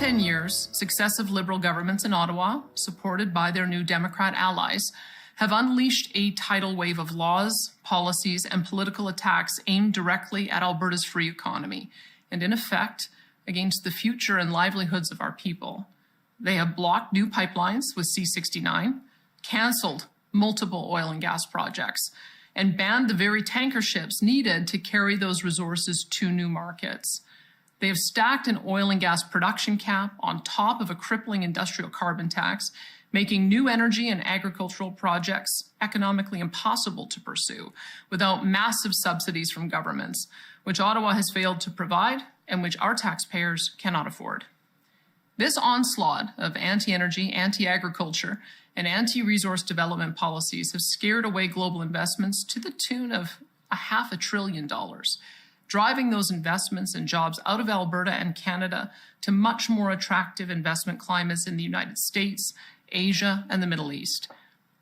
10 years, successive Liberal governments in Ottawa, supported by their new Democrat allies, have unleashed a tidal wave of laws, policies, and political attacks aimed directly at Alberta's free economy and, in effect, against the future and livelihoods of our people. They have blocked new pipelines with C-69, cancelled multiple oil and gas projects, and banned the very tanker ships needed to carry those resources to new markets. They have stacked an oil and gas production cap on top of a crippling industrial carbon tax, making new energy and agricultural projects economically impossible to pursue without massive subsidies from governments, which Ottawa has failed to provide and which our taxpayers cannot afford. This onslaught of anti-energy, anti-agriculture, and anti-resource development policies have scared away global investments to the tune of $500 billion, driving those investments and jobs out of Alberta and Canada to much more attractive investment climates in the United States, Asia, and the Middle East.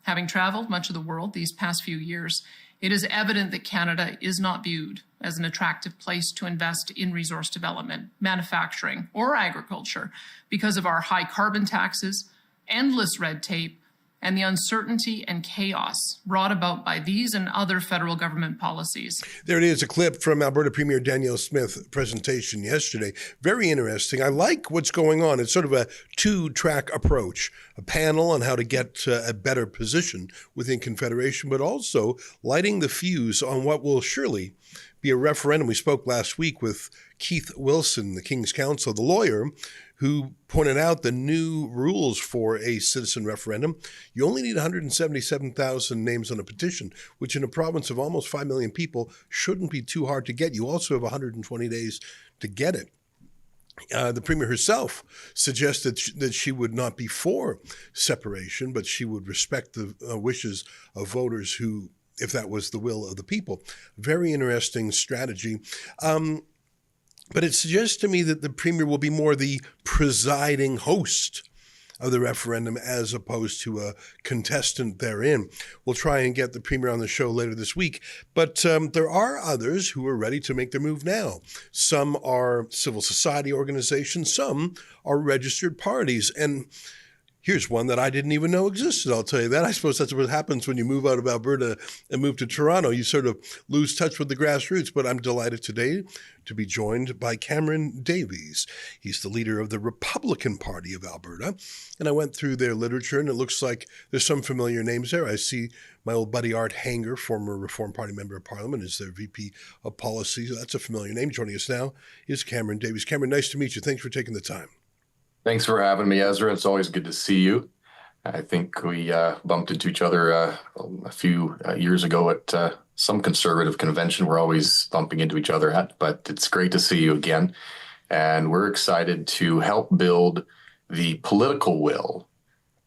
Having traveled much of the world these past few years, it is evident that Canada is not viewed as an attractive place to invest in resource development, manufacturing, or agriculture because of our high carbon taxes, endless red tape, and the uncertainty and chaos brought about by these and other federal government policies. There it is, a clip from Alberta Premier Danielle Smith's presentation yesterday. Very interesting. I like what's going on. It's sort of a two-track approach, a panel on how to get a better position within Confederation, but also lighting the fuse on what will surely be a referendum. We spoke last week with Keith Wilson, the King's Counsel, the lawyer, who pointed out the new rules for a citizen referendum. You only need 177,000 names on a petition, which in a province of almost 5 million people shouldn't be too hard to get. You also have 120 days to get it. The Premier herself suggested that she would not be for separation, but she would respect the wishes of voters who, if that was the will of the people. Very interesting strategy. But it suggests to me that the Premier will be more the presiding host of the referendum as opposed to a contestant therein. We'll try and get the Premier on the show later this week. But there are others who are ready to make their move now. Some are civil society organizations. Some are registered parties. And here's one that I didn't even know existed, I'll tell you that. I suppose that's what happens when you move out of Alberta and move to Toronto. You sort of lose touch with the grassroots. But I'm delighted today to be joined by Cameron Davies. He's the leader of the Republican Party of Alberta. And I went through their literature, and it looks like there's some familiar names there. I see my old buddy Art Hanger, former Reform Party Member of Parliament, is their VP of Policy. So that's a familiar name. Joining us now is Cameron Davies. Cameron, nice to meet you. Thanks for taking the time. Thanks for having me, Ezra. It's always good to see you. I think we bumped into each other a few years ago at some conservative convention we're always bumping into each other at, but it's great to see you again. And we're excited to help build the political will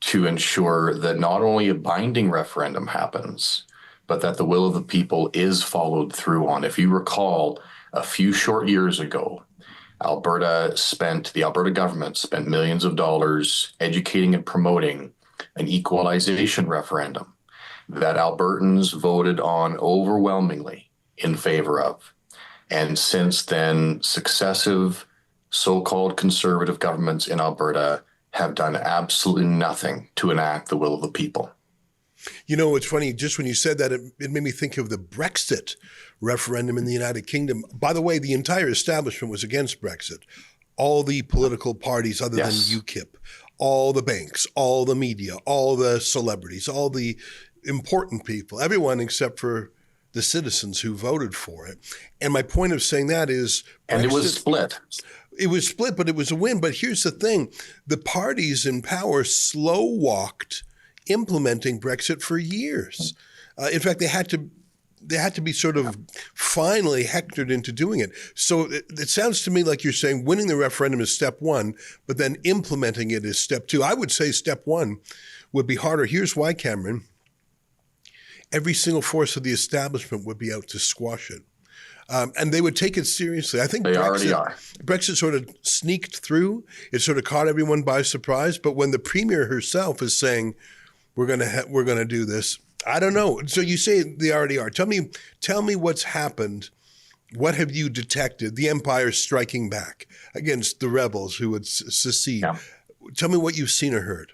to ensure that not only a binding referendum happens, but that the will of the people is followed through on. If you recall, a few short years ago, the Alberta government spent millions of dollars educating and promoting an equalization referendum that Albertans voted on overwhelmingly in favor of. And since then, successive so-called conservative governments in Alberta have done absolutely nothing to enact the will of the people. You know, it's funny, just when you said that, it made me think of the Brexit referendum in the United Kingdom. By the way, the entire establishment was against Brexit. All the political parties other than UKIP, all the banks, all the media, all the celebrities, all the important people, everyone except for the citizens who voted for it. And my point of saying that is Brexit, and it was split. It was split, but it was a win. But here's the thing. The parties in power slow-walked implementing Brexit for years. In fact, they had to be sort of finally hectored into doing it. So it sounds to me like you're saying winning the referendum is step one, but then implementing it is step two. I would say step one would be harder. Here's why, Cameron. Every single force of the establishment would be out to squash it. And they would take it seriously. I think they already are. Brexit sort of sneaked through. It sort of caught everyone by surprise. But when the Premier herself is saying, we're gonna do this, I don't know. So you say they already are. Tell me what's happened what have you detected? The Empire striking back against the rebels who would secede. Yeah. Tell me what you've seen or heard.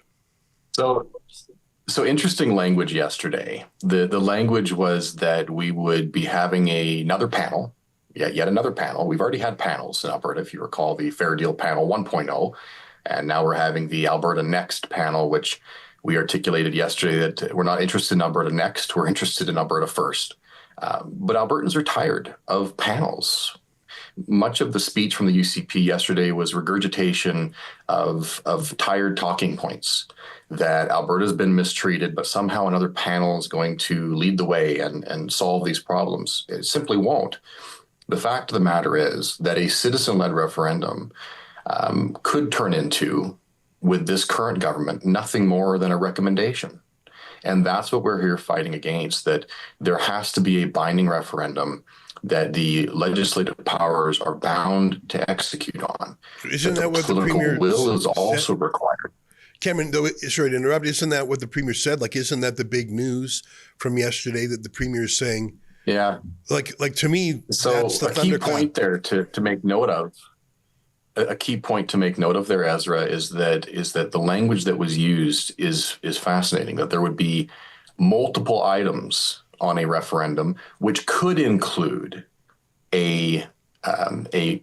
So interesting language yesterday. The language was that we would be having another panel, yet another panel. We've already had panels in Alberta, if you recall, the Fair Deal Panel 1.0, and now we're having the Alberta Next panel, which we articulated yesterday that we're not interested in Alberta Next, we're interested in Alberta First. But Albertans are tired of panels. Much of the speech from the UCP yesterday was regurgitation of tired talking points that Alberta's been mistreated, but somehow another panel is going to lead the way and solve these problems. It simply won't. The fact of the matter is that a citizen-led referendum could turn into, with this current government, nothing more than a recommendation. And that's what we're here fighting against, that there has to be a binding referendum that the legislative powers are bound to execute on. Isn't that what the political Premier will is said? also required? Cameron, though, sorry to interrupt, isn't that what the Premier said? Like, isn't that the big news from yesterday that the Premier is saying? Yeah. Like to me, So that's the a key thunderclap. point there to make note of, a key point to make note of there, Ezra, is that the language that was used is fascinating, that there would be multiple items on a referendum, which could include a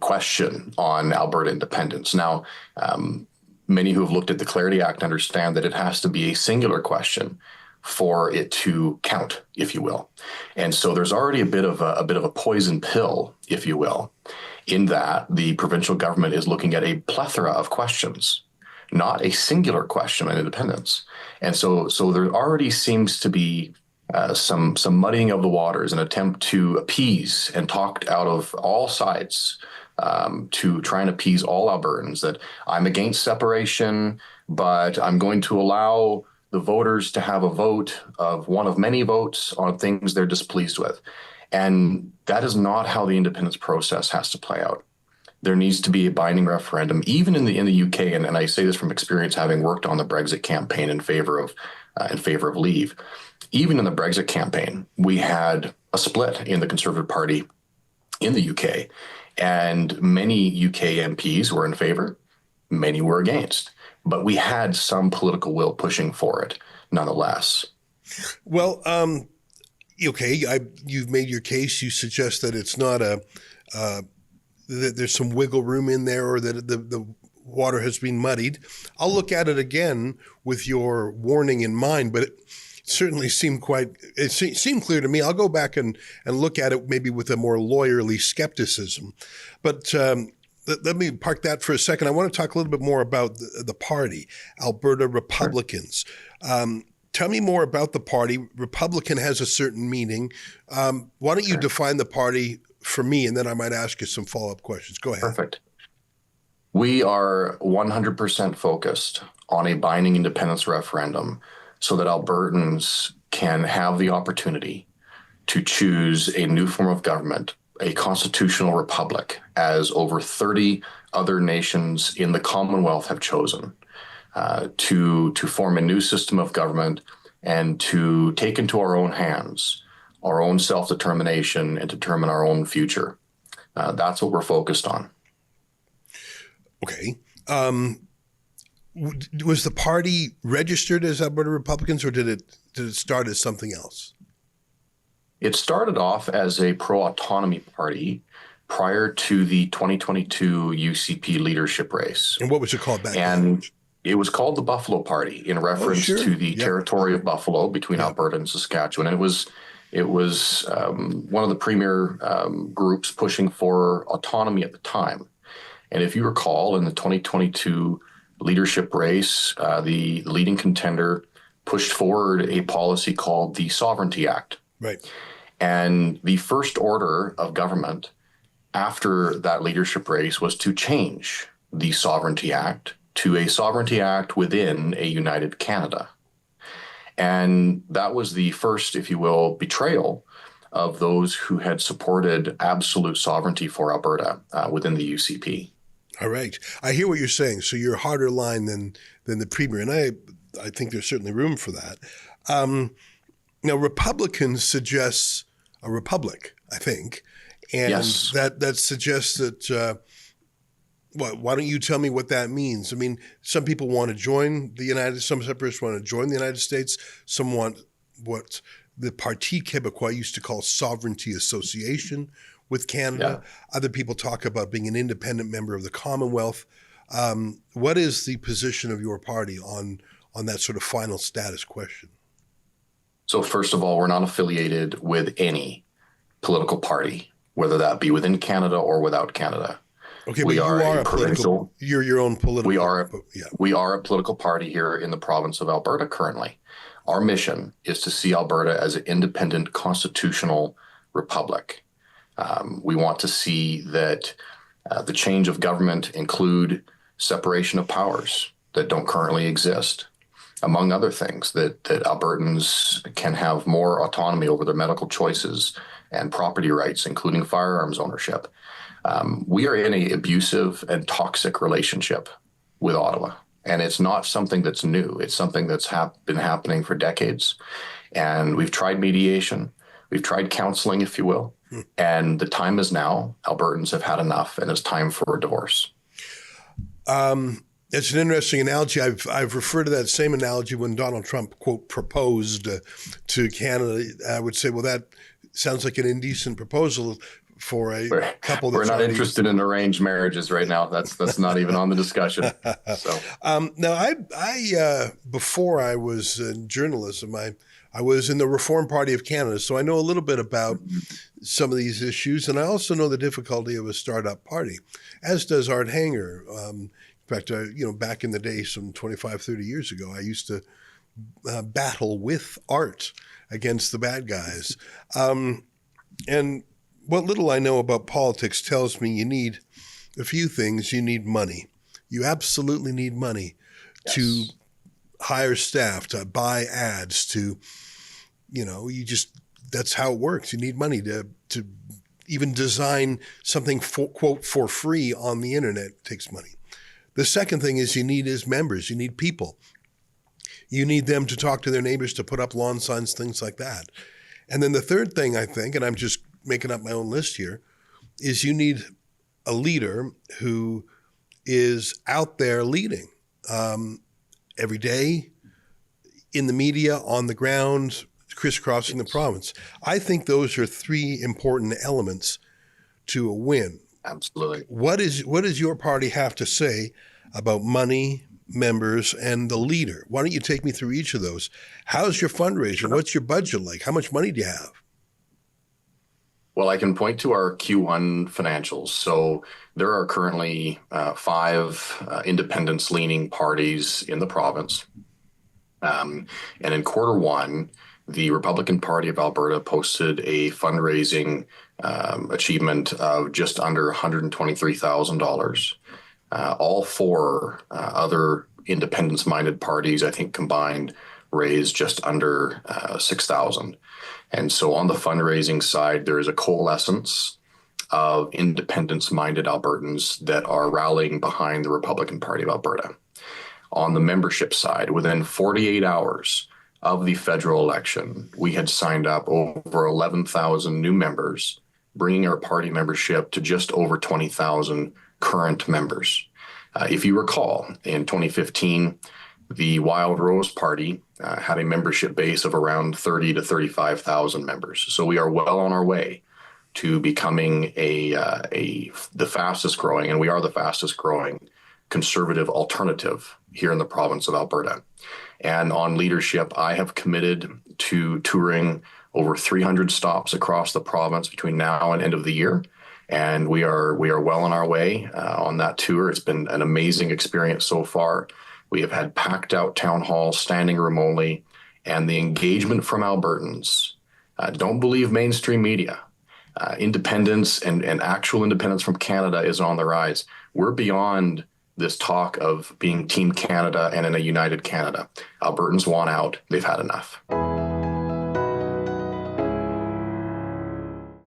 question on Alberta independence. Now, many who have looked at the Clarity Act understand that it has to be a singular question for it to count, if you will. And so there's already a bit of a poison pill, if you will, in that the provincial government is looking at a plethora of questions, not a singular question on independence. And so there already seems to be some muddying of the waters, an attempt to appease and talk out of all sides to try and appease all Albertans that I'm against separation, but I'm going to allow the voters to have a vote of one of many votes on things they're displeased with. And that is not how the independence process has to play out. There needs to be a binding referendum, even in the UK, and I say this from experience, having worked on the Brexit campaign in favor of leave. Even in the Brexit campaign, we had a split in the Conservative Party in the UK, and many UK MPs were in favor, many were against, but we had some political will pushing for it nonetheless. Well, okay, you've made your case. You suggest that it's not that there's some wiggle room in there, or that the water has been muddied. I'll look at it again with your warning in mind, but it certainly seemed seemed clear to me. I'll go back and look at it maybe with a more lawyerly skepticism. But let me park that for a second. I want to talk a little bit more about the party, Alberta Republicans. Sure. Tell me more about the party. Republican has a certain meaning. Why don't you define the party for me, and then I might ask you some follow-up questions. Go ahead. Perfect. We are 100% focused on a binding independence referendum so that Albertans can have the opportunity to choose a new form of government, a constitutional republic, as over 30 other nations in the Commonwealth have chosen, to form a new system of government and to take into our own hands our own self-determination and determine our own future. That's what we're focused on. Okay. Was the party registered as Alberta Republicans, or did it start as something else? It started off as a pro-autonomy party prior to the 2022 UCP leadership race. And what was it called back then? And it was called the Buffalo Party in reference to the territory of Buffalo between Alberta and Saskatchewan. And it was one of the premier groups pushing for autonomy at the time. And if you recall, in the 2022 leadership race, the leading contender pushed forward a policy called the Sovereignty Act. Right. And the first order of government after that leadership race was to change the Sovereignty Act to a Sovereignty Act within a united Canada. And that was the first, if you will, betrayal of those who had supported absolute sovereignty for Alberta within the UCP. All right. I hear what you're saying. So you're a harder line than the Premier, and I think there's certainly room for that. Now, Republicans suggest a republic, I think, And Yes. that suggests that, why don't you tell me what that means? I mean, some people want to join some separatists want to join the United States. Some want what the Parti Québécois used to call sovereignty association with Canada. Yeah. Other people talk about being an independent member of the Commonwealth. What is the position of your party on that sort of final status question? So first of all, we're not affiliated with any political party, whether that be within Canada or without Canada. Okay, We but you are are a a political. You're your own political. We are a political party here in the province of Alberta currently. Our mission is to see Alberta as an independent constitutional republic. We want to see that the change of government include separation of powers that don't currently exist, among other things, that Albertans can have more autonomy over their medical choices and property rights, including firearms ownership. We are in an abusive and toxic relationship with Ottawa, and it's not something that's new. It's something that's been happening for decades, and we've tried mediation. We've tried counseling, if you will, and the time is now. Albertans have had enough, and it's time for a divorce. It's an interesting analogy. I've referred to that same analogy when Donald Trump, quote, proposed to Canada. I would say, well, that sounds like an indecent proposal for a couple. We're not interested in arranged marriages right now. That's not even on the discussion. So now, I before I was in journalism, I was in the Reform Party of Canada, so I know a little bit about some of these issues, and I also know the difficulty of a startup party, as does Art Hanger. In fact, back in the day, some 25, 30 years ago, I used to battle with Art against the bad guys. And what little I know about politics tells me you need a few things. You need money. You absolutely need money to hire staff, to buy ads, that's how it works. You need money to even design something quote for free on the internet. It takes money. The second thing is members. You need people. You need them to talk to their neighbors, to put up lawn signs, things like that. And then the third thing, I think, and I'm just making up my own list here, is you need a leader who is out there leading every day, in the media, on the ground, crisscrossing the province. I think those are three important elements to a win. absolutely. What does your party have to say about money, members, and the leader? Why don't you take me through each of those? How's your fundraising? Sure. What's your budget like? How much money do you have? Well, I can point to our Q1 financials. So there are currently 5 independence-leaning parties in the province. And in Q1, the Republican Party of Alberta posted a fundraising achievement of just under $123,000. All 4 other independence-minded parties, I think combined, raised just under $6,000. And so on the fundraising side, there is a coalescence of independence-minded Albertans that are rallying behind the Republican Party of Alberta. On the membership side, within 48 hours of the federal election, we had signed up over 11,000 new members, bringing our party membership to just over 20,000 current members. If you recall, in 2015, the Wild Rose Party had a membership base of around 30 to 35,000 members. So we are well on our way to becoming the fastest growing, and we are the fastest growing conservative alternative here in the province of Alberta. And on leadership, I have committed to touring over 300 stops across the province between now and end of the year. And we are well on our way on that tour. It's been an amazing experience so far. We have had packed out town halls, standing room only, and the engagement from Albertans. Don't believe mainstream media. Independence and actual independence from Canada is on the rise. We're beyond this talk of being Team Canada and in a united Canada. Albertans want out. They've had enough.